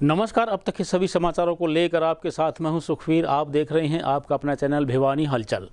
नमस्कार। अब तक के सभी समाचारों को लेकर आपके साथ मैं हूं सुखवीर। आप देख रहे हैं आपका अपना चैनल भिवानी हलचल।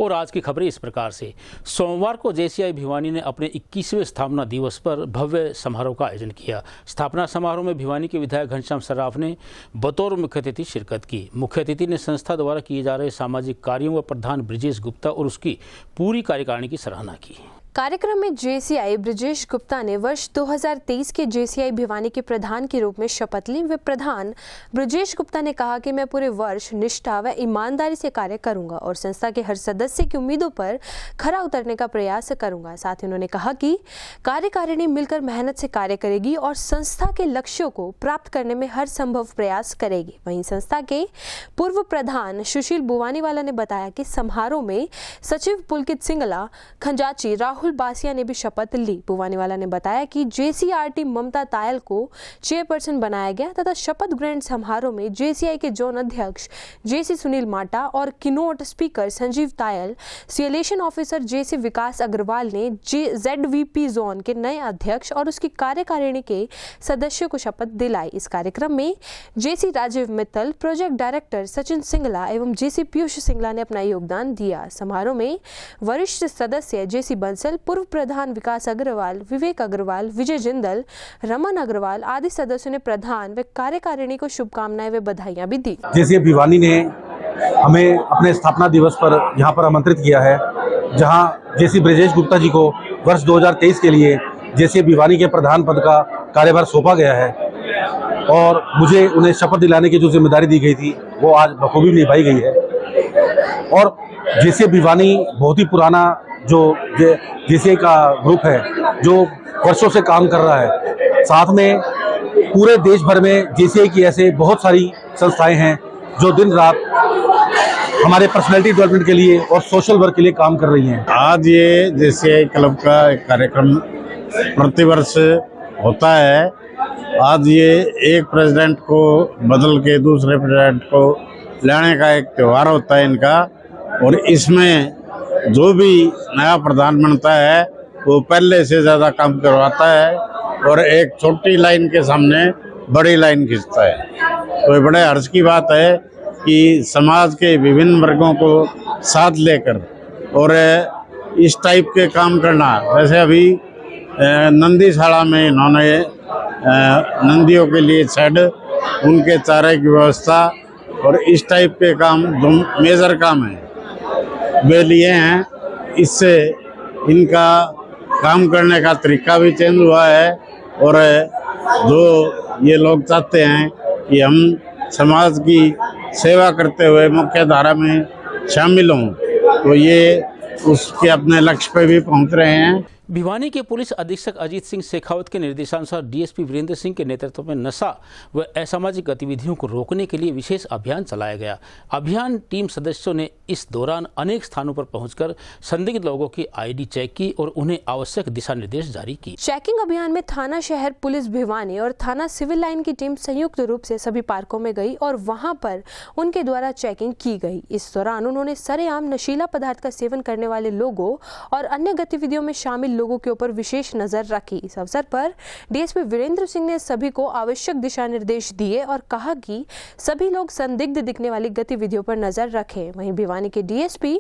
और आज की खबरें इस प्रकार से। सोमवार को जेसीआई भिवानी ने अपने 21वें स्थापना दिवस पर भव्य समारोह का आयोजन किया। स्थापना समारोह में भिवानी के विधायक घनश्याम सर्राफ ने बतौर मुख्य अतिथि शिरकत की। मुख्य अतिथि ने संस्था द्वारा किए जा रहे सामाजिक कार्यों व प्रधान ब्रिजेश गुप्ता और उसकी पूरी कार्यकारिणी की सराहना की। कार्यक्रम में जेसीआई ब्रिजेश गुप्ता ने वर्ष 2023 के जेसीआई भिवानी के प्रधान के रूप में शपथ ली। वे प्रधान ब्रिजेश गुप्ता ने कहा कि मैं पूरे वर्ष निष्ठा व ईमानदारी से कार्य करूंगा और संस्था के हर सदस्य की उम्मीदों पर खरा उतरने का प्रयास करूंगा। साथ ही उन्होंने कहा कि कार्यकारिणी मिलकर मेहनत से कार्य करेगी और संस्था के लक्ष्यों को प्राप्त करने में हर संभव प्रयास करेगी। वहीं संस्था के पूर्व प्रधान सुशील बुवानीवाला ने बताया कि समारोह में सचिव पुलकित सिंगला, खंजाची राहुल बासिया ने भी शपथ ली। बुवानीवाला ने बताया कि जेसीआरटी ममता तायल को चेयरपर्सन बनाया गया तथा शपथ ग्रहण समारोह में जेसीआई के जोन अध्यक्ष जेसी सुनील माटा और keynote speaker Sanjeev Tayal, selection officer JC Vikas Agarwal ने जेडवीपी जोन के नए अध्यक्ष और उसकी कार्यकारिणी के सदस्यों को शपथ दिलाई। इस कार्यक्रम में जेसी राजीव मित्तल, प्रोजेक्ट डायरेक्टर सचिन सिंगला एवं जेसी पीयूष सिंगला ने अपना योगदान दिया। समारोह में वरिष्ठ सदस्य जेसी बंसल, पूर्व प्रधान विकास अग्रवाल, विवेक अग्रवाल, विजय जिंदल, रमन अग्रवाल आदि सदस्यों ने प्रधान व कार्यकारिणी को शुभकामनाएं व बधाइयां भी दी। जेसीआई भिवानी ने हमें अपने स्थापना दिवस पर यहाँ पर आमंत्रित किया है, जहाँ जेसी ब्रिजेश गुप्ता जी को वर्ष 2023 के लिए जेसीआई भिवानी के प्रधान पद का कार्यभार सौंपा गया है और मुझे उन्हें शपथ दिलाने की जो जिम्मेदारी दी गई थी वो आज बखूबी निभाई गई है। और जेसीआई भिवानी बहुत ही पुराना जो जेसीआई का ग्रुप है जो वर्षों से काम कर रहा है। साथ में पूरे देश भर में जेसीआई की ऐसे बहुत सारी संस्थाएं हैं जो दिन रात हमारे पर्सनैलिटी डेवलपमेंट के लिए और सोशल वर्क के लिए काम कर रही हैं। आज ये जेसीआई क्लब का एक कार्यक्रम प्रतिवर्ष होता है। आज ये एक प्रेसिडेंट को बदल के दूसरे प्रेसिडेंट को लाने का एक त्यौहार होता है इनका। और इसमें जो भी नया प्रधान बनता है वो पहले से ज़्यादा काम करवाता है और एक छोटी लाइन के सामने बड़ी लाइन खींचता है। तो ये बड़े हर्ष की बात है कि समाज के विभिन्न वर्गों को साथ लेकर और इस टाइप के काम करना। जैसे अभी नंदीशाला में इन्होंने नंदियों के लिए शेड, उनके चारे की व्यवस्था और इस टाइप के काम जो मेजर काम है वे लिए हैं। इससे इनका काम करने का तरीका भी चेंज हुआ है और जो ये लोग चाहते हैं कि हम समाज की सेवा करते हुए मुख्य धारा में शामिल हों, तो ये उसके अपने लक्ष्य पे भी पहुंच रहे हैं। भिवानी के पुलिस अधीक्षक अजीत सिंह शेखावत के निर्देशानुसार डीएसपी वीरेंद्र सिंह के नेतृत्व में नशा व असामाजिक गतिविधियों को रोकने के लिए विशेष अभियान चलाया गया। अभियान टीम सदस्यों ने इस दौरान अनेक स्थानों पर पहुंचकर संदिग्ध लोगों की आईडी चेक की और उन्हें आवश्यक दिशा निर्देश जारी की। चेकिंग अभियान में थाना शहर पुलिस भिवानी और थाना सिविल लाइन की टीम संयुक्त रूप से सभी पार्कों में गई और वहां पर उनके द्वारा चेकिंग की गई। इस दौरान उन्होंने सरेआम नशीला पदार्थ का सेवन करने वाले लोगों और अन्य गतिविधियों में शामिल लोगों के ऊपर विशेष नजर रखी। इस अवसर पर डीएसपी वीरेंद्र सिंह ने सभी को आवश्यक दिशा निर्देश दिए और कहा कि सभी लोग संदिग्ध दिखने वाली गतिविधियों पर नजर रखें। वहीं भिवानी के डीएसपी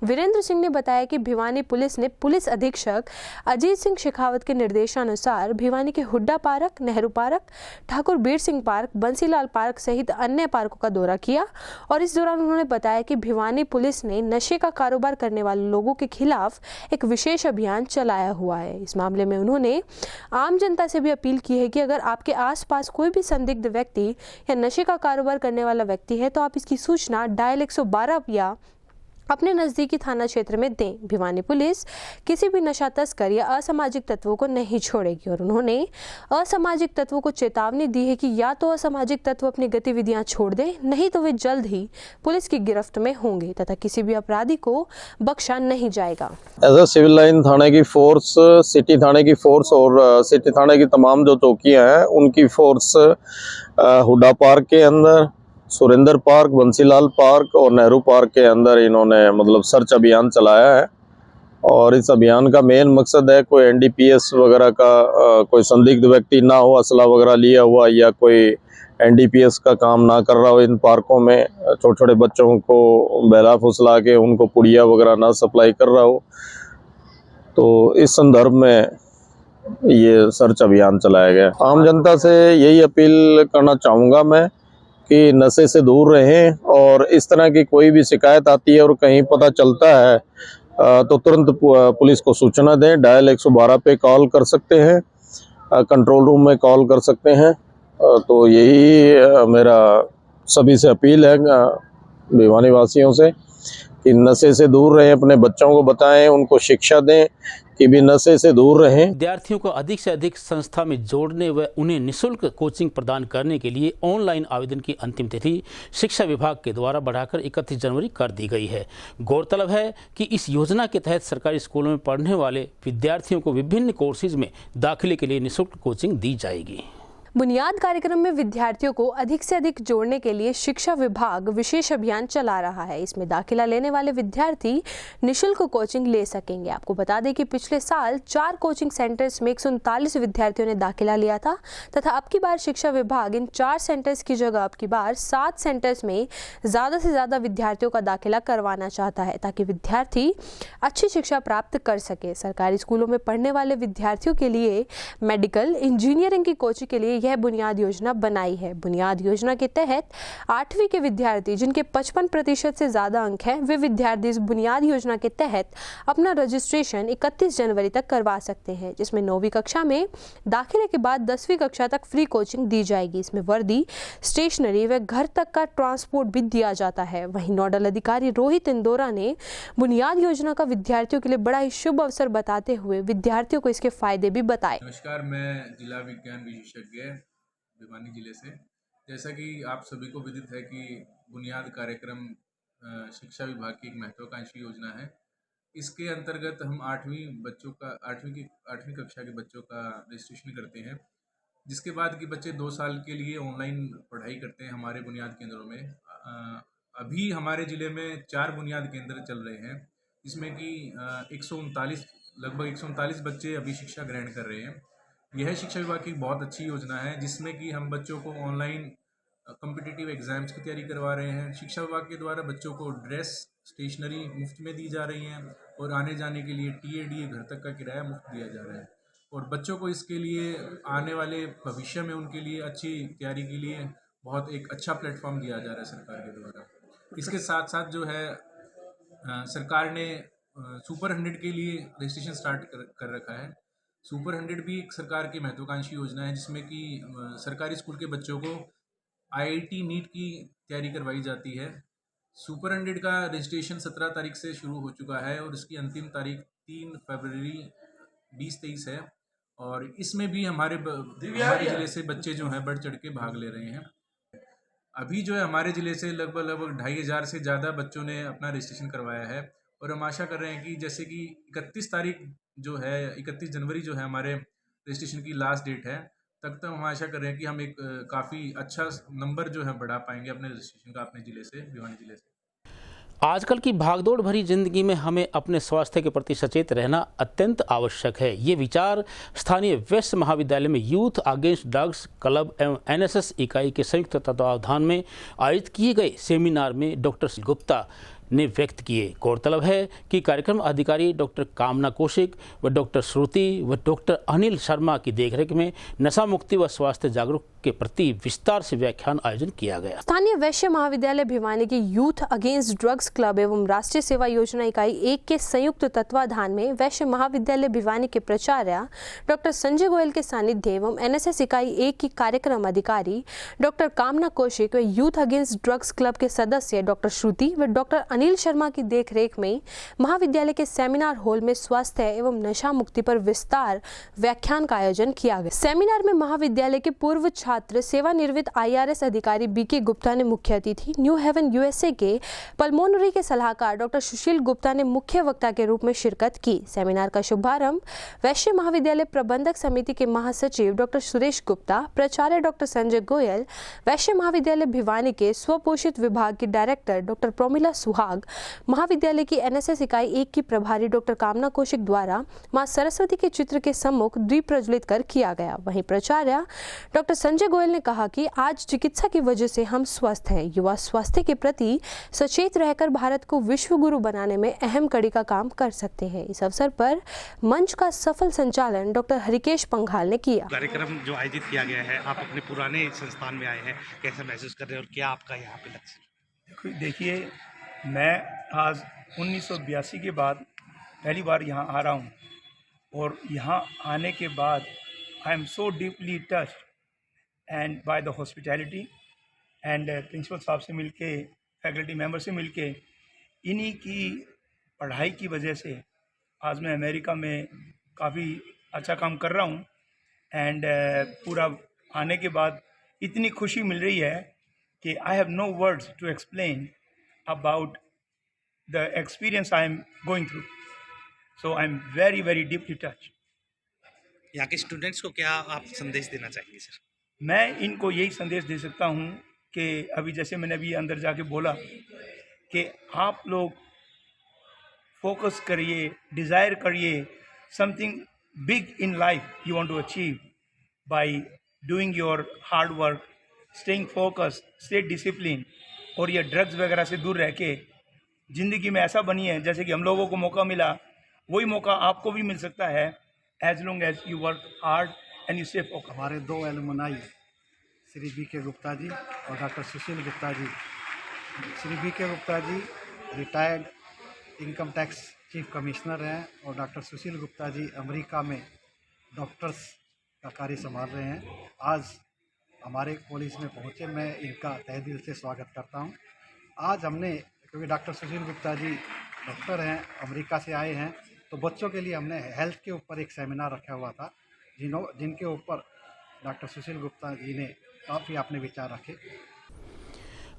वीरेंद्र सिंह ने बताया कि भिवानी पुलिस ने पुलिस अधीक्षक अजीत सिंह शेखावत के निर्देशानुसार भिवानी के Hooda park, Nehru park, Thakur Bir Singh park, Bansilal park सहित अन्य पार्कों का दौरा किया और इस दौरान उन्होंने बताया कि भिवानी पुलिस ने नशे का कारोबार करने वाले लोगों के खिलाफ एक विशेष अभियान चलाया हुआ है। इस मामले में उन्होंने आम जनता से भी अपील की है कि अगर आपके आसपास कोई भी संदिग्ध व्यक्ति या नशे का कारोबार करने वाला व्यक्ति है तो आप इसकी सूचना डायल 112 या अपने नजदीकी थाना क्षेत्र में दें। भिवानी पुलिस किसी भी नशा तस्कर या असामाजिक तत्वों को नहीं छोड़ेगी और उन्होंने असामाजिक तत्वों को चेतावनी दी है कि या तो असामाजिक तत्व अपनी गतिविधियां छोड़ दें, नहीं तो वे जल्द ही पुलिस की गिरफ्त में होंगे तथा किसी भी अपराधी को बख्शा नहीं जाएगा। ऐसा सिविल लाइन थाने की फोर्स, सिटी थाने की फोर्स और सिटी थाने की तमाम जो चौकियां हैं उनकी फोर्स हुड्डा पार्क के अंदर, सुरेंद्र पार्क, बंसीलाल पार्क और नेहरू पार्क के अंदर इन्होंने मतलब सर्च अभियान चलाया है। और इस अभियान का मेन मकसद है कोई एनडीपीएस वगैरह का कोई संदिग्ध व्यक्ति ना हो, असला वगैरह लिया हुआ या कोई एनडीपीएस का काम ना कर रहा हो इन पार्कों में, छोटे छोटे बच्चों को बहला फुसला के उनको पुड़िया वगैरह ना सप्लाई कर रहा हो। तो इस संदर्भ में ये सर्च अभियान चलाया गया। आम जनता से यही अपील करना चाहूँगा मैं कि नशे से दूर रहें, और इस तरह की कोई भी शिकायत आती है और कहीं पता चलता है तो तुरंत पुलिस को सूचना दें। डायल 112 पे कॉल कर सकते हैं, कंट्रोल रूम में कॉल कर सकते हैं। तो यही मेरा सभी से अपील है भिवानी वासियों से कि नशे से दूर रहें, अपने बच्चों को बताएं, उनको शिक्षा दें कि भी नशे से दूर रहें। विद्यार्थियों को अधिक से अधिक संस्था में जोड़ने व उन्हें निःशुल्क कोचिंग प्रदान करने के लिए ऑनलाइन आवेदन की अंतिम तिथि शिक्षा विभाग के द्वारा बढ़ाकर 31 जनवरी कर दी गई है। गौरतलब है कि इस योजना के तहत सरकारी स्कूलों में पढ़ने वाले विद्यार्थियों को विभिन्न कोर्सेज में दाखिले के लिए निःशुल्क कोचिंग दी जाएगी। बुनियाद कार्यक्रम में विद्यार्थियों को अधिक से अधिक जोड़ने के लिए शिक्षा विभाग विशेष अभियान चला रहा है। इसमें दाखिला लेने वाले विद्यार्थी निःशुल्क कोचिंग ले सकेंगे। आपको बता दें कि पिछले साल 4 कोचिंग सेंटर्स में 139 विद्यार्थियों ने दाखिला लिया था तथा अब की बार शिक्षा विभाग इन 4 सेंटर्स की जगह अब की बार 7 सेंटर्स में ज़्यादा से ज़्यादा विद्यार्थियों का दाखिला करवाना चाहता है ताकि विद्यार्थी अच्छी शिक्षा प्राप्त कर सके। सरकारी स्कूलों में पढ़ने वाले विद्यार्थियों के लिए मेडिकल इंजीनियरिंग की कोचिंग के लिए यह बुनियाद योजना बनाई है। बुनियाद योजना के तहत 8वीं के विद्यार्थी जिनके 55% से ज़्यादा अंक हैं, वे विद्यार्थी इस बुनियाद योजना के तहत अपना रजिस्ट्रेशन 31 जनवरी तक करवा सकते हैं, जिसमें 9वीं कक्षा में दाखिले के बाद 10वीं कक्षा तक फ्री कोचिंग दी जाएगी। इसमें वर्दी, स्टेशनरी व घर तक का ट्रांसपोर्ट भी दिया जाता है। वहीं नोडल अधिकारी रोहित इंदौरा ने बुनियाद योजना का विद्यार्थियों के लिए बड़ा ही शुभ अवसर बताते हुए विद्यार्थियों को इसके फायदे भी बताए। नमस्कार, मैं जिला विज्ञान विशेषज्ञ भिवानी जिले से। जैसा कि आप सभी को विदित है कि बुनियाद कार्यक्रम शिक्षा विभाग की एक महत्वाकांक्षी योजना है। इसके अंतर्गत हम 8वीं कक्षा के बच्चों का रजिस्ट्रेशन करते हैं, जिसके बाद कि बच्चे 2 साल के लिए ऑनलाइन पढ़ाई करते हैं हमारे बुनियाद केंद्रों में। अभी हमारे ज़िले में 4 बुनियाद केंद्र चल रहे हैं, जिसमें कि लगभग 139 बच्चे अभी शिक्षा ग्रहण कर रहे हैं। यह शिक्षा विभाग की बहुत अच्छी योजना है, जिसमें कि हम बच्चों को ऑनलाइन कॉम्पिटिटिव एग्जाम्स की तैयारी करवा रहे हैं। शिक्षा विभाग के द्वारा बच्चों को ड्रेस, स्टेशनरी मुफ्त में दी जा रही हैं और आने जाने के लिए TADA घर तक का किराया मुफ्त दिया जा रहा है। और बच्चों को इसके लिए आने वाले भविष्य में उनके लिए अच्छी तैयारी के लिए बहुत एक अच्छा प्लेटफॉर्म दिया जा रहा है सरकार के द्वारा। इसके साथ साथ जो है सरकार ने सुपर 100 के लिए रजिस्ट्रेशन स्टार्ट कर रखा है। सुपर 100 भी एक सरकार की महत्वाकांक्षी योजना है, जिसमें कि सरकारी स्कूल के बच्चों को IIT नीट की तैयारी करवाई जाती है। सुपर 100 का रजिस्ट्रेशन 17 तारीख से शुरू हो चुका है और इसकी अंतिम तारीख 3 फरवरी 2023 है। और इसमें भी हमारे ज़िले से बच्चे जो हैं बढ़ चढ़ के भाग ले रहे हैं। अभी जो है हमारे ज़िले से लगभग 2500 से ज़्यादा बच्चों ने अपना रजिस्ट्रेशन करवाया है और हम आशा कर रहे हैं कि जैसे कि 31 जनवरी जो है हमारे रजिस्ट्रेशन की लास्ट डेट है, तक हम आशा कर रहे हैं कि हम एक काफ़ी अच्छा नंबर जो है बढ़ा पाएंगे अपने रजिस्ट्रेशन का अपने ज़िले से, भिवानी ज़िले से। आजकल की भागदौड़ भरी जिंदगी में हमें अपने स्वास्थ्य के प्रति सचेत रहना अत्यंत आवश्यक है। ये विचार स्थानीय वैश्य महाविद्यालय में यूथ अगेंस्ट ड्रग्स क्लब एवं NSS इकाई के संयुक्त तत्वावधान में आयोजित किए गए सेमिनार में डॉक्टर गुप्ता ने व्यक्त किए। गौरतलब है कि कार्यक्रम अधिकारी डॉक्टर कामना कौशिक व डॉक्टर श्रुति व डॉक्टर अनिल शर्मा की देखरेख में नशा मुक्ति व स्वास्थ्य जागरूक के प्रति विस्तार से व्याख्यान आयोजन किया गया। स्थानीय वैश्य महाविद्यालय भिवानी की यूथ अगेंस्ट ड्रग्स क्लब एवं राष्ट्रीय सेवा योजना इकाई 1 के संयुक्त तत्वाधान में वैश्य महाविद्यालय भिवानी के प्राचार्य डॉक्टर संजय गोयल के सानिध्य एवं NSS इकाई 1 की कार्यक्रम अधिकारी डॉक्टर कामना कौशिक व यूथ अगेंस्ट ड्रग्स क्लब के सदस्य डॉक्टर श्रुति व डॉक्टर अनिल शर्मा की देखरेख में महाविद्यालय के सेमिनार हॉल में स्वास्थ्य एवं नशा मुक्ति पर विस्तार व्याख्यान का आयोजन किया गया। सेमिनार में महाविद्यालय के पूर्व छात्र सेवानिवृत्त IRS अधिकारी BK गुप्ता ने मुख्य अतिथि, न्यू हेवन USA के पल्मोनरी के सलाहकार डॉक्टर सुशील गुप्ता ने मुख्य वक्ता के रूप में शिरकत की। सेमिनार का शुभारंभ वैश्य महाविद्यालय प्रबंधक समिति के महासचिव डॉक्टर सुरेश गुप्ता, प्राचार्य डॉक्टर संजय गोयल, वैश्य महाविद्यालय भिवानी के स्वपोषित विभाग की डायरेक्टर डॉक्टर प्रोमिला सुहाग, महाविद्यालय की NSS इकाई 1 की प्रभारी डॉक्टर कामना कौशिक द्वारा मां सरस्वती के चित्र के सम्मुख दीप प्रज्वलित कर किया गया। वहीं प्राचार्य डॉक्टर संजय संजय गोयल ने कहा कि आज चिकित्सा की वजह से हम स्वस्थ हैं। युवा स्वास्थ्य के प्रति सचेत रहकर भारत को विश्व गुरु बनाने में अहम कड़ी का काम कर सकते हैं। इस अवसर पर मंच का सफल संचालन डॉक्टर हरिकेश पंघाल ने किया। कार्यक्रम जो आयोजित किया गया है, आप अपने पुराने संस्थान में आए हैं, कैसा महसूस कर रहे हैं और क्या आपका यहाँ पे लक्ष्य? देखिए, मैं आज 1982 के बाद पहली बार यहाँ आ रहा हूँ और यहाँ आने के बाद I am so deeply touched and by the hospitality and principal साहब से मिलके, फैकल्टी मेंबर से मिलके, इन्हीं की पढ़ाई की वजह से आज मैं अमेरिका में काफ़ी अच्छा काम कर रहा हूँ एंड पूरा आने के बाद इतनी खुशी मिल रही है कि I have no words to explain about the experience I am going through. So I am very very deeply touch. यहाँ के स्टूडेंट्स को क्या आप संदेश देना चाहेंगे सर? मैं इनको यही संदेश दे सकता हूँ कि अभी जैसे मैंने अभी अंदर जाके बोला कि आप लोग फोकस करिए, डिज़ायर करिए something big in life you want to achieve by doing your hard work, staying focus, stay discipline, और ये ड्रग्स वगैरह से दूर रह के ज़िंदगी में ऐसा बनिए जैसे कि हम लोगों को मौका मिला, वही मौका आपको भी मिल सकता है as long as you work hard and you stay focus. हमारे दो एलुमनाई श्री बी.के. गुप्ता जी और doctor Sushil Gupta ji. Shri B K. Gupta ji retired income tax chief commissioner हैं और डॉक्टर सुशील गुप्ता जी अमेरिका में डॉक्टर्स का कार्य संभाल रहे हैं। आज हमारे कॉलेज में पहुँचे, मैं इनका तहे दिल से स्वागत करता हूँ। आज हमने, क्योंकि डॉक्टर सुशील गुप्ता जी डॉक्टर हैं, अमेरिका से आए हैं, तो बच्चों के लिए हमने हेल्थ के ऊपर एक सेमिनार रखा हुआ था जिनके ऊपर डॉक्टर सुशील गुप्ता जी ने काफ़ी अपने विचार रखे।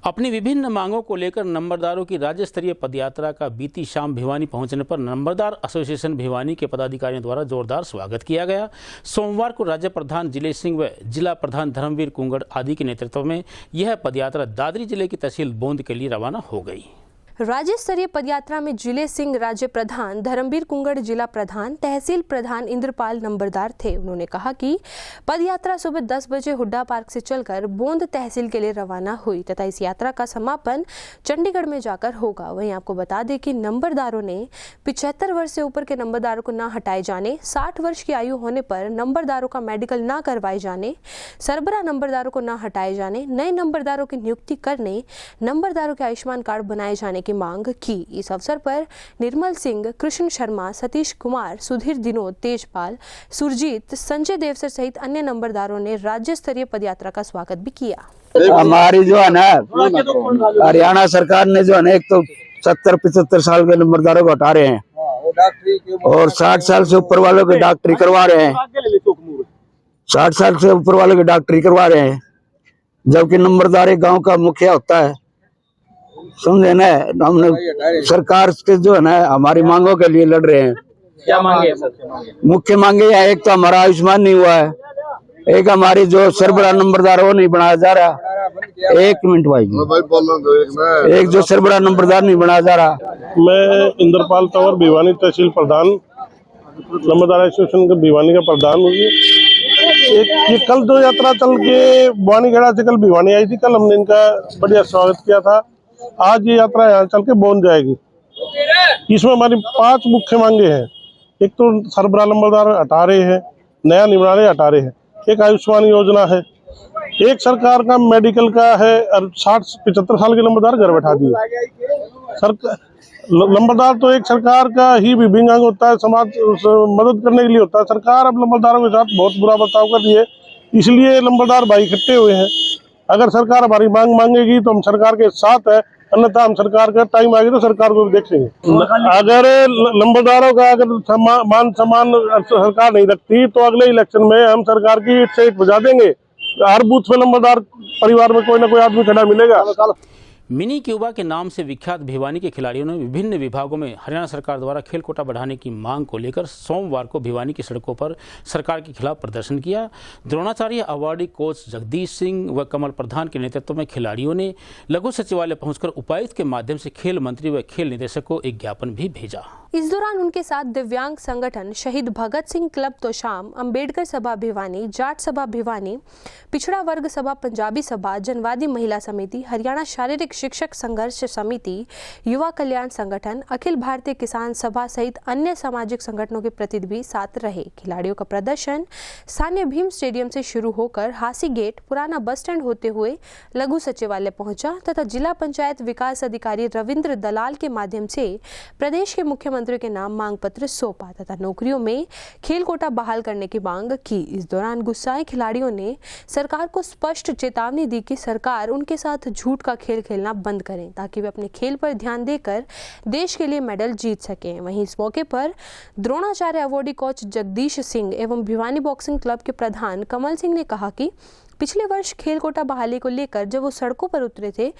अपनी विभिन्न मांगों को लेकर नंबरदारों की राज्य स्तरीय पदयात्रा का बीती शाम भिवानी पहुंचने पर नंबरदार एसोसिएशन भिवानी के पदाधिकारियों द्वारा जोरदार स्वागत किया गया। सोमवार को राज्य प्रधान जिलेश सिंह व जिला प्रधान धर्मवीर कुंगड़ आदि के नेतृत्व में यह पदयात्रा दादरी जिले की तहसील बोंद के लिए रवाना हो गई। राज्य स्तरीय पदयात्रा में जिले सिंह राज्य प्रधान, धर्मवीर कुंगड़ जिला प्रधान, तहसील प्रधान इंद्रपाल नंबरदार थे। उन्होंने कहा कि पदयात्रा सुबह 10 बजे हुड्डा पार्क से चलकर बोंद तहसील के लिए रवाना हुई तथा इस यात्रा का समापन चंडीगढ़ में जाकर होगा। वहीं आपको बता दें कि नंबरदारों ने 75 वर्ष से ऊपर के नंबरदारों को न हटाए जाने, 60 वर्ष की आयु होने पर नंबरदारों का मेडिकल न करवाए जाने, सरबरा नंबरदारों को न हटाए जाने, नए नंबरदारों की नियुक्ति करने, नंबरदारों के आयुष्मान कार्ड बनाए जाने की मांग की। इस अवसर पर निर्मल सिंह, कृष्ण शर्मा, सतीश कुमार, सुधीर दिनोद, तेजपाल, सुरजीत, संजय देवसर सहित अन्य नंबरदारों ने राज्य स्तरीय पदयात्रा का स्वागत भी किया। हमारी जो है ना हरियाणा सरकार ने जो है ना, एक तो 70-75 साल के नंबरदारों को हटा रहे हैं और 60 साल से ऊपर वालों की डॉक्टरी करवा रहे हैं। 60 साल से ऊपर वालों की डॉक्टरी करवा रहे हैं, जबकि नंबरदार एक गाँव का मुखिया होता है। समझे ना, हमने सरकार के जो है ना हमारी मांगों के लिए लड़ रहे हैं। क्या मांगे? मुख्य मांगे है, एक तो हमारा आयुष्मान नहीं हुआ है, एक हमारी जो सरबरा नंबरदार वो नहीं बनाया जा रहा। एक मिनट भाई, एक जो सरबरा नंबरदार नहीं बनाया जा रहा। मैं इंद्रपाल तंवर, भिवानी तहसील प्रधान, नंबरदार एसोसिएशन के भिवानी का प्रधान हूँ। ये कल जो यात्रा चल के बुआनीखेड़ा से कल भिवानी आई थी, कल हमने इनका बढ़िया स्वागत किया था। आज ये यात्रा यहाँ चल के बोन जाएगी। इसमें हमारी 5 मुख्य मांगे हैं। एक तो सरबरा नंबरदार हटा रहे हैं, नया निबराने हटा रहे हैं, एक आयुष्मान योजना है, एक सरकार का मेडिकल का है और 60-75 साल के नंबरदार घर बैठा दिए। नंबरदार तो एक सरकार का ही विभिन्न अंग होता है, समाज मदद करने के लिए होता है। सरकार अब नंबरदारों के साथ बहुत बुरा बर्ताव कर रही है, इसलिए नंबरदार भाई इकट्ठे हुए हैं। अगर सरकार हमारी मांग मांगेगी तो हम सरकार के साथ है, अन्यथा हम सरकार का टाइम आएगा तो सरकार को भी देखेंगे। अगर नंबरदारों का अगर मान सम्मान सरकार नहीं रखती तो अगले इलेक्शन में हम सरकार की ईंट से ईंट बजा देंगे। हर बूथ पे नंबरदार परिवार में कोई ना कोई आदमी खड़ा मिलेगा। मिनी क्यूबा के नाम से विख्यात भिवानी के खिलाड़ियों ने विभिन्न विभागों में हरियाणा सरकार द्वारा खेल कोटा बढ़ाने की मांग को लेकर सोमवार को भिवानी की सड़कों पर सरकार के खिलाफ प्रदर्शन किया। द्रोणाचार्य अवार्डी कोच जगदीश सिंह व कमल प्रधान के नेतृत्व में खिलाड़ियों ने लघु सचिवालय पहुंचकर उपायुक्त के माध्यम से खेल मंत्री व खेल निदेशक को एक ज्ञापन भी भेजा। इस दौरान उनके साथ दिव्यांग संगठन शहीद भगत सिंह क्लब तोशाम, अंबेडकर सभा भिवानी, जाट सभा भिवानी, पिछड़ा वर्ग सभा पंजाबी सभा, जनवादी महिला समिति, हरियाणा शारीरिक शिक्षक संघर्ष समिति, युवा कल्याण संगठन, अखिल भारतीय किसान सभा सहित अन्य सामाजिक संगठनों के प्रतिनिधि भी साथ रहे। खिलाड़ियों का प्रदर्शन स्थानीय भीम स्टेडियम से शुरू होकर हासी गेट, पुराना बस स्टैंड होते हुए लघु सचिवालय पहुंचा तथा जिला पंचायत विकास अधिकारी रविंद्र दलाल के माध्यम से प्रदेश के मुख्यमंत्री के नाम मांग पत्र सौंपा तथा नौकरियों में खेल कोटा बहाल करने की मांग की। इस दौरान गुस्साए खिलाड़ियों ने सरकार को स्पष्ट चेतावनी दी कि सरकार उनके साथ झूठ का खेल खेलना बंद करें ताकि वे अपने खेल पर ध्यान देकर देश के लिए मेडल जीत सकें। वहीं इस मौके पर द्रोणाचार्य अवॉर्डी कोच जगदीश सिंह एवं भिवानी बॉक्सिंग क्लब के प्रधान कमल सिंह ने कहा कि पिछले वर्ष खेल कोटा बहाली को लेकर जब वो सड़कों पर उतरे थे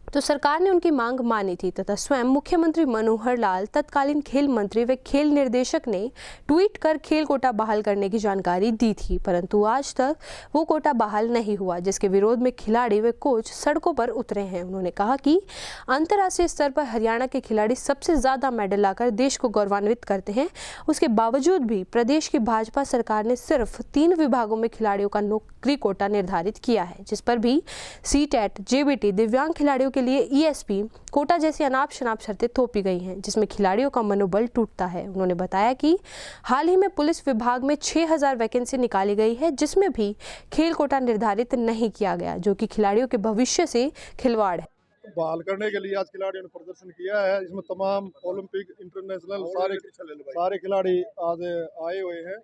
तो सरकार ने उनकी मांग मानी थी तथा स्वयं मुख्यमंत्री मनोहर लाल, तत्कालीन खेल मंत्री व खेल निर्देशक ने ट्वीट कर खेल कोटा बहाल करने की जानकारी दी थी, परंतु आज तक वो कोटा बहाल नहीं हुआ, जिसके विरोध में खिलाड़ी व कोच सड़कों पर उतरे हैं। उन्होंने कहा कि अंतर्राष्ट्रीय स्तर पर हरियाणा के खिलाड़ी सबसे ज्यादा मेडल लाकर देश को गौरवान्वित करते हैं, उसके बावजूद भी प्रदेश की भाजपा सरकार ने सिर्फ 3 विभागों में खिलाड़ियों का नौकरी कोटा निर्धारित किया है, जिस पर भी सीटेट, जेबीटी, दिव्यांग खिलाड़ियों के लिए ईएसपी कोटा जैसी अनाप शनाप शर्तें थोपी गई हैं, जिसमें खिलाड़ियों का मनोबल टूटता है। उन्होंने बताया कि हाल ही में पुलिस विभाग में 6000 वैकेंसी निकाली गई है, जिसमें भी खेल कोटा निर्धारित नहीं किया गया, जो कि खिलाड़ियों के भविष्य से खिलवाड़ है। बहाल करने के लिए आज खिलाड़ियों ने प्रदर्शन किया है। इसमें तमाम ओलंपिक, इंटरनेशनल सारे खिलाड़ी आज आए हुए हैं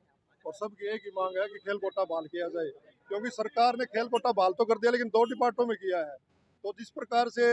और सबकी एक ही मांग है कि खेल कोटा बहाल किया जाए, क्योंकि सरकार ने खेल कोटा बहाल तो कर दिया लेकिन 2 डिपार्टमेंटों में किया है। तो जिस प्रकार से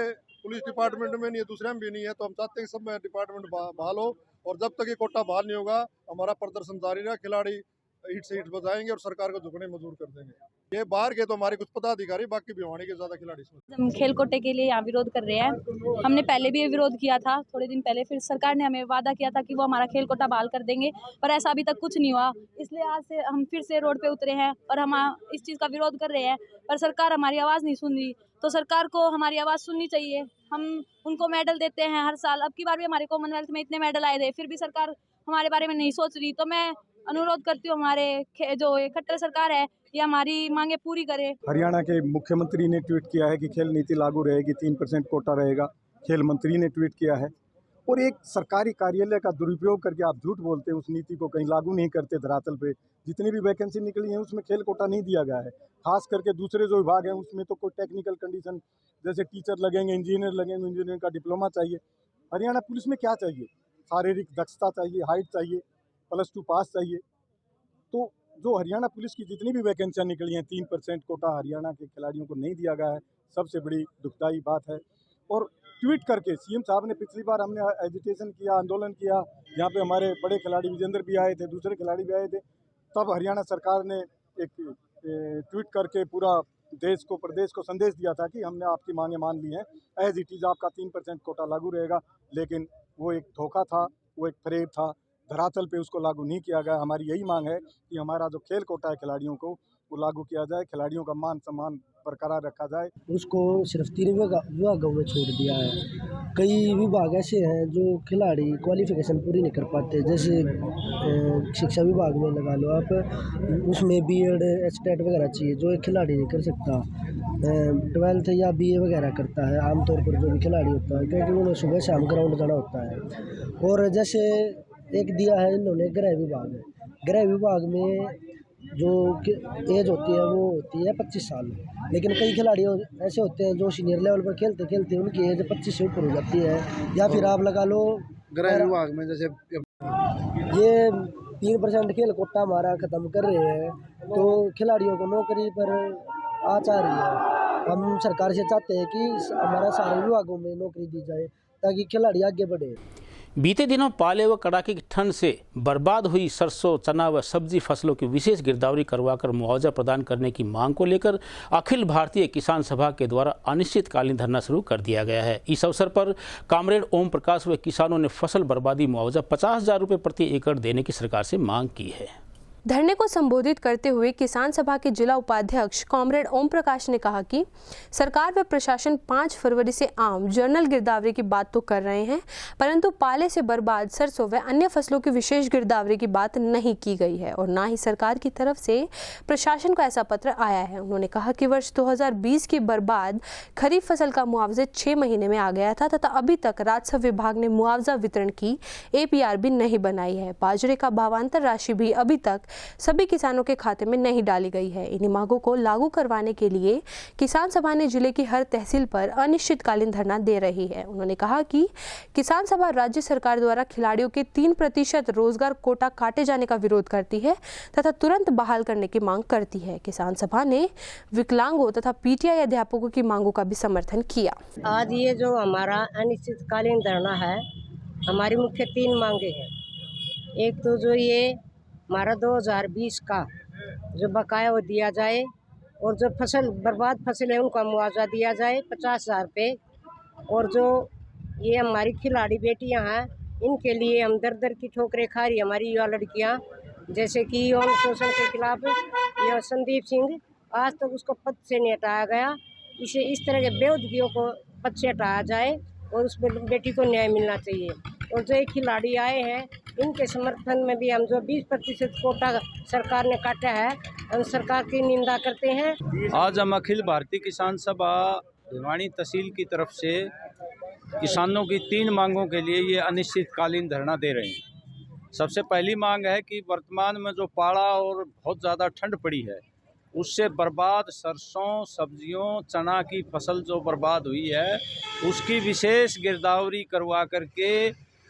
पुलिस डिपार्टमेंट में नहीं है, दूसरे में भी नहीं है, तो हम चाहते हैं सब में डिपार्टमेंट बहाल हो और जब तक ये कोटा बहाल नहीं होगा हमारा प्रदर्शन जारी रहा। खिलाड़ी ईट से ईट बजाएंगे और सरकार को झुकने मजबूर कर देंगे। ये बाहर के तो हमारे कुछ पदाधिकारी, बाकी भिवानी के ज्यादा खिलाड़ी हम खेल कोटे के लिए यहाँ विरोध कर रहे हैं। हमने पहले भी ये विरोध किया था थोड़े दिन पहले, फिर सरकार ने हमें वादा किया था कि वो हमारा खेल कोटा बहाल कर देंगे, पर ऐसा अभी तक कुछ नहीं हुआ। इसलिए आज से हम फिर से रोड पे उतरे हैं और हम इस चीज़ का विरोध कर रहे हैं, पर सरकार हमारी आवाज़ नहीं सुन रही। तो सरकार को हमारी आवाज़ सुननी चाहिए। हम उनको मेडल देते हैं हर साल, अब की बार भी हमारे कॉमनवेल्थ में इतने मेडल आए थे, फिर भी सरकार हमारे बारे में नहीं सोच रही। तो मैं अनुरोध करती हूँ हमारे जो खट्टर सरकार है ये हमारी मांगे पूरी करे। हरियाणा के मुख्यमंत्री ने ट्वीट किया है कि खेल नीति लागू रहेगी, 3% कोटा रहेगा। खेल मंत्री ने ट्वीट किया है और एक सरकारी कार्यालय का दुरुपयोग करके आप झूठ बोलते हैं, उस नीति को कहीं लागू नहीं करते। धरातल पे जितनी भी वैकेंसी निकली है उसमें खेल कोटा नहीं दिया गया है। खास करके दूसरे जो विभाग हैं उसमें तो कोई टेक्निकल कंडीशन, जैसे टीचर लगेंगे, इंजीनियर लगेंगे, इंजीनियर का डिप्लोमा चाहिए। हरियाणा पुलिस में क्या चाहिए? शारीरिक दक्षता चाहिए, हाइट चाहिए, +2 पास चाहिए। तो जो हरियाणा पुलिस की जितनी भी वैकेंसियाँ निकली हैं 3% कोटा हरियाणा के खिलाड़ियों को नहीं दिया गया है, सबसे बड़ी दुखदायी बात है। और ट्वीट करके सीएम साहब ने, पिछली बार हमने एजिटेशन किया, आंदोलन किया, यहाँ पे हमारे बड़े खिलाड़ी विजेंद्र भी आए थे, दूसरे खिलाड़ी भी आए थे, तब हरियाणा सरकार ने एक ट्वीट करके पूरा देश को, प्रदेश को संदेश दिया था कि हमने आपकी मांगें मान ली हैं, एज इट इज़ आपका 3% कोटा लागू रहेगा। लेकिन वो एक धोखा था, वो एक फरेब था, धरातल पे उसको लागू नहीं किया गया। हमारी यही मांग है कि हमारा जो खेल कोटा है खिलाड़ियों को वो लागू किया जाए, खिलाड़ियों का मान सम्मान बरकरार रखा जाए। उसको सिर्फ 3 विभागों में छोड़ दिया है। कई विभाग ऐसे हैं जो खिलाड़ी क्वालिफिकेशन पूरी नहीं कर पाते, जैसे शिक्षा विभाग में लगा लो आप, उसमें बीएड, एचटेट वगैरह चाहिए जो एक खिलाड़ी नहीं कर सकता। 12th या बीए वगैरह करता है आमतौर पर जो भी खिलाड़ी होता है, क्योंकि उन्हें सुबह शाम ग्राउंड जाना होता है। और जैसे एक दिया है इन्होंने गृह विभाग, गृह विभाग में जो एज होती है वो होती है 25 साल, लेकिन कई खिलाड़ी ऐसे होते हैं जो सीनियर लेवल पर खेलते खेलते उनकी एज 25 से ऊपर हो जाती है। या फिर आप लगा लो गृह विभाग में जैसे ये 3% खेल कोटा हमारा ख़त्म कर रहे हैं, तो खिलाड़ियों को नौकरी पर आ रही है। हम सरकार से चाहते हैं कि हमारा सारे विभागों में नौकरी दी जाए ताकि खिलाड़ी आगे बढ़े। बीते दिनों पाले व कड़ाके की ठंड से बर्बाद हुई सरसों, चना व सब्जी फसलों की विशेष गिरदावरी करवाकर मुआवजा प्रदान करने की मांग को लेकर अखिल भारतीय किसान सभा के द्वारा अनिश्चितकालीन धरना शुरू कर दिया गया है। इस अवसर पर कामरेड ओम प्रकाश व किसानों ने फसल बर्बादी मुआवजा 50,000 रुपये प्रति एकड़ देने की सरकार से मांग की है। धरने को संबोधित करते हुए किसान सभा के जिला उपाध्यक्ष कॉमरेड ओम प्रकाश ने कहा कि सरकार व प्रशासन 5 फरवरी से आम जर्नल गिरदावरी की बात तो कर रहे हैं, परंतु पाले से बर्बाद सरसों व अन्य फसलों की विशेष गिरदावरी की बात नहीं की गई है और न ही सरकार की तरफ से प्रशासन को ऐसा पत्र आया है। उन्होंने कहा कि वर्ष 2020 की बर्बाद खरीफ फसल का मुआवजा 6 महीने में आ गया था तथा अभी तक राजस्व विभाग ने मुआवजा वितरण की APR भी नहीं बनाई है। बाजरे का भावांतर राशि भी अभी तक सभी किसानों के खाते में नहीं डाली गई है। इन्हीं मांगों को लागू करवाने के लिए किसान सभा ने जिले की हर तहसील पर अनिश्चितकालीन धरना दे रही है। उन्होंने कहा कि किसान सभा राज्य सरकार द्वारा खिलाड़ियों के 3% रोजगार कोटा काटे जाने का विरोध करती है तथा तुरंत बहाल करने की मांग करती है। किसान सभा ने विकलांगों तथा PTI अध्यापकों की मांगों का भी समर्थन किया। आज ये जो हमारा अनिश्चितकालीन धरना है, हमारी मुख्य 3 मांगे हैं। एक तो जो ये हमारा 2020 का जो बकाया वो दिया जाए और जो बर्बाद फसल है उनका मुआवजा दिया जाए 50,000 पे, और जो ये हमारी खिलाड़ी बेटियां हैं इनके लिए हम दर की ठोकरें खा रही हमारी युवा लड़कियां, जैसे कि यौन शोषण के खिलाफ यह संदीप सिंह आज तक उसको पद से नहीं हटाया गया। इसे इस तरह के बेउदगियों को पद से हटाया जाए और उस बेटी को न्याय मिलना चाहिए। और जो एक खिलाड़ी आए हैं इनके समर्थन में भी हम जो 20% कोटा सरकार ने काटा है, हम सरकार की निंदा करते हैं। आज हम अखिल भारतीय किसान सभा भिवानी तहसील की तरफ से किसानों की 3 मांगों के लिए ये अनिश्चितकालीन धरना दे रहे हैं। सबसे पहली मांग है कि वर्तमान में जो पाला और बहुत ज़्यादा ठंड पड़ी है उससे बर्बाद सरसों, सब्जियों, चना की फसल जो बर्बाद हुई है उसकी विशेष गिरदावरी करवा करके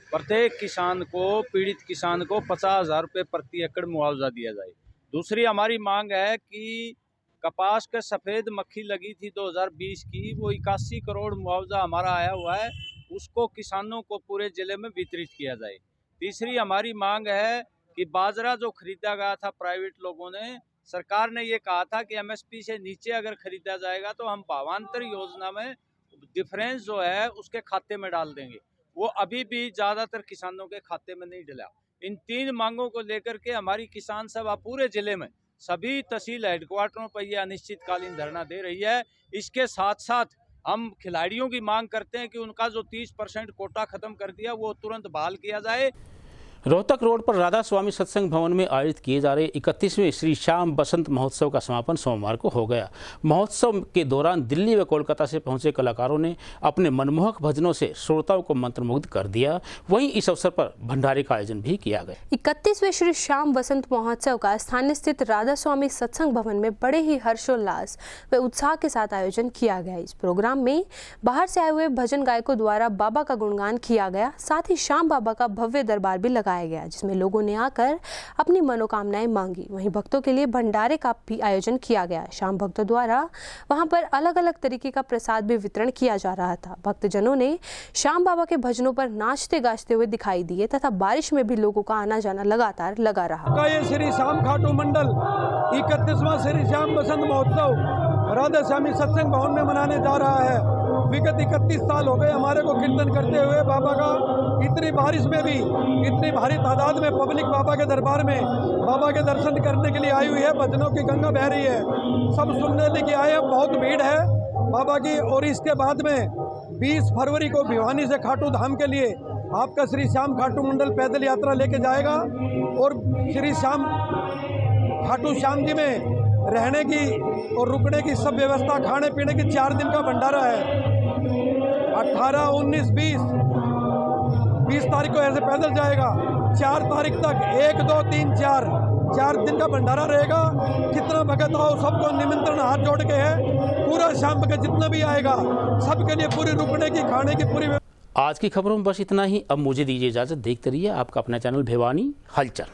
प्रत्येक किसान को, पीड़ित किसान को 50,000 रुपये प्रति एकड़ मुआवजा दिया जाए। दूसरी हमारी मांग है कि कपास के सफ़ेद मक्खी लगी थी 2020 की, वो 81 करोड़ मुआवजा हमारा आया हुआ है, उसको किसानों को पूरे ज़िले में वितरित किया जाए। तीसरी हमारी मांग है कि बाजरा जो खरीदा गया था प्राइवेट लोगों ने, सरकार ने ये कहा था कि MSP से नीचे अगर खरीदा जाएगा तो हम भावांतर योजना में डिफरेंस जो है उसके खाते में डाल देंगे। वो अभी भी ज़्यादातर किसानों के खाते में नहीं डला। इन 3 मांगों को लेकर के हमारी किसान सभा पूरे ज़िले में सभी तहसील हेडक्वार्टरों पर यह अनिश्चितकालीन धरना दे रही है। इसके साथ साथ हम खिलाड़ियों की मांग करते हैं कि उनका जो 30% कोटा खत्म कर दिया वो तुरंत बहाल किया जाए। रोहतक रोड पर राधा स्वामी सत्संग भवन में आयोजित किए जा रहे 31वें श्री श्याम बसंत महोत्सव का समापन सोमवार को हो गया। महोत्सव के दौरान दिल्ली व कोलकाता से पहुंचे कलाकारों ने अपने मनमोहक भजनों से श्रोताओं को मंत्रमुग्ध कर दिया। वहीं इस अवसर पर भंडारे का आयोजन भी किया गया। 31वें श्री श्याम बसंत महोत्सव का स्थानीय स्थित राधा स्वामी सत्संग भवन में बड़े ही हर्षोल्लास व उत्साह के साथ आयोजन किया गया। इस प्रोग्राम में बाहर से आए हुए भजन गायकों द्वारा बाबा का गुणगान किया गया। साथ ही श्याम बाबा का भव्य दरबार भी लगाया गया जिसमें लोगों ने आकर अपनी मनोकामनाएं मांगी। वहीं भक्तों के लिए भंडारे का भी आयोजन किया गया। शाम भक्तों द्वारा वहां पर अलग अलग तरीके का प्रसाद भी वितरण किया जा रहा था। भक्तजनों ने श्याम बाबा के भजनों पर नाचते गाजते हुए दिखाई दिए तथा बारिश में भी लोगों का आना जाना लगातार लगा रहा। ये श्री श्याम खाटू मंडल 31वां श्री श्याम बसंत महोत्सव राधा स्वामी सत्संग भवन में मनाने जा रहा है। विगत 31 साल हो गए हमारे को कीर्तन करते हुए बाबा का। इतनी बारिश में भी इतनी भारी तादाद में पब्लिक बाबा के दरबार में बाबा के दर्शन करने के लिए आई हुई है। भजनों की गंगा बह रही है, सब सुनने लेके आए हैं। बहुत भीड़ है बाबा की। और इसके बाद में 20 फरवरी को भिवानी से खाटू धाम के लिए आपका श्री श्याम खाटू मंडल पैदल यात्रा लेके जाएगा। और श्री श्याम खाटू श्याम जी में रहने की और रुकने की सब व्यवस्था, खाने पीने की 4 दिन का भंडारा है। 18, 19, 20 तारीख को ऐसे पैदल जाएगा। 4 तारीख तक 1, 2, 3, 4 दिन का भंडारा रहेगा। कितना भगत आओ, सबको निमंत्रण हाथ जोड़ के है। पूरा शाम भगत जितना भी आएगा सबके लिए पूरी रुकने की, खाने की पूरी। आज की खबरों में बस इतना ही। अब मुझे दीजिए इजाजत। देखते रहिए आपका अपना चैनल भिवानी हलचल।